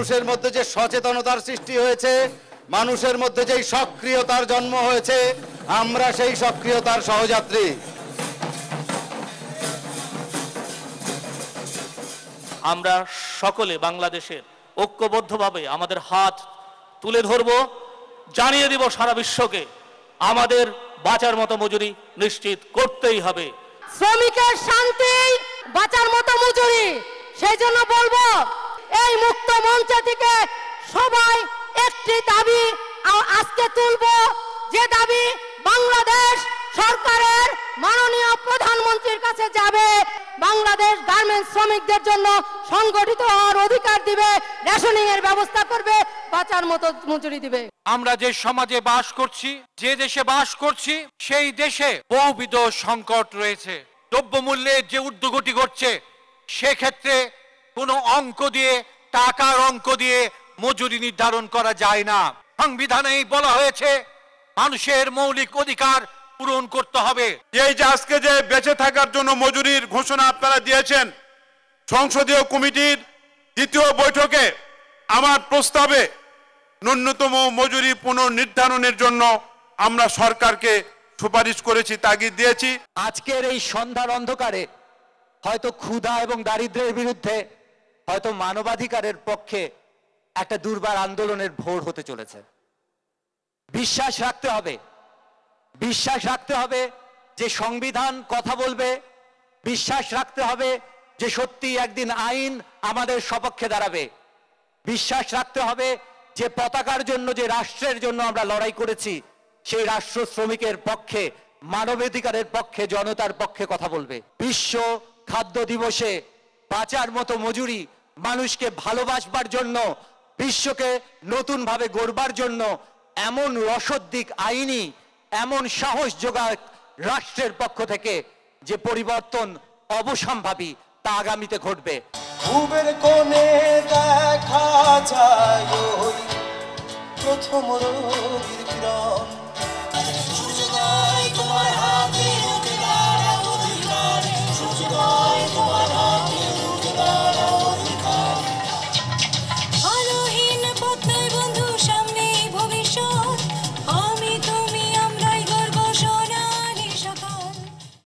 মানুষের মধ্যে যে সচেতনতার সৃষ্টি হয়েছে, মানুষের মধ্যে যেই সক্রিয়তার জন্ম হয়েছে, আমরা সেই সক্রিয়তার সহযাত্রী। আমরা সকলে বাংলাদেশের ঐক্যবদ্ধভাবে আমাদের হাত তুলে ধরব, জানিয়ে দিব সারা বিশ্বকে আমাদের বাঁচার মতো মজুরি নিশ্চিত করতেই হবে। শ্রমিকের শান্তি, বাঁচার মতো মজুরি। সেই জন্য বলবো, এই মুক্ত মঞ্চ থেকে সবাই একটি দাবি আজকে তুলব, যে দাবি বাংলাদেশ সরকারের মাননীয় প্রধানমন্ত্রীর কাছে যাবে। বাংলাদেশ গার্মেন্টস শ্রমিকদের জন্য সংগঠিত হওয়ার অধিকার দিবে, রেশনিং এর ব্যবস্থা করবে, বাঁচার মতো মজুরি দিবে। আমরা যে সমাজে বাস করছি, যে দেশে বাস করছি, সেই দেশে বহুবিধ সংকট রয়েছে। দ্রব্যমূল্যের যে ঊর্ধ্বগতি ঘটছে, সেক্ষেত্রে কোনো অঙ্ক দিয়ে, টাকার অঙ্ক দিয়ে মজুরি নির্ধারণ করা যায় না। সংবিধানেই বলা হয়েছে মানুষের মৌলিক অধিকার পূরণ করতে হবে। এই যে আজকে যে বেঁচে থাকার জন্য মজুরির ঘোষণা আপনারা দিয়েছেন, সংসদীয় কমিটির দ্বিতীয় বৈঠকে আমার প্রস্তাবে ন্যূনতম মজুরি পুনর্নির্ধারণের জন্য আমরা সরকারকে সুপারিশ করেছি, তাগিদ দিয়েছি। আজকের এই সন্ধ্যার অন্ধকারে হয়তো ক্ষুধা এবং দারিদ্র্যের বিরুদ্ধে, হয়তো মানবাধিকারের পক্ষে একটা দুর্বার আন্দোলনের ভোর হতে চলেছে। বিশ্বাস রাখতে হবে, বিশ্বাস রাখতে হবে যে সংবিধান কথা বলবে, বিশ্বাস রাখতে হবে যে সত্যি একদিন আইন আমাদের সপক্ষে দাঁড়াবে, বিশ্বাস রাখতে হবে যে পতাকার জন্য, যে রাষ্ট্রের জন্য আমরা লড়াই করেছি, সেই রাষ্ট্র শ্রমিকের পক্ষে, মানবাধিকারের পক্ষে, জনতার পক্ষে কথা বলবে। বিশ্ব খাদ্য দিবসে বাঁচার মতো মজুরি, মানুষকে ভালোবাসবার জন্য, বিশ্বকে নতুনভাবে গড়বার জন্য এমন রসদ্দিক আইনি, এমন সাহস যোগায় রাষ্ট্রের পক্ষ থেকে যে পরিবর্তন অবশ্যম্ভাবী, তা আগামীতে ঘটবে। ভুবের কোণে দেখা যায় প্রথম রোগীর কিরণ।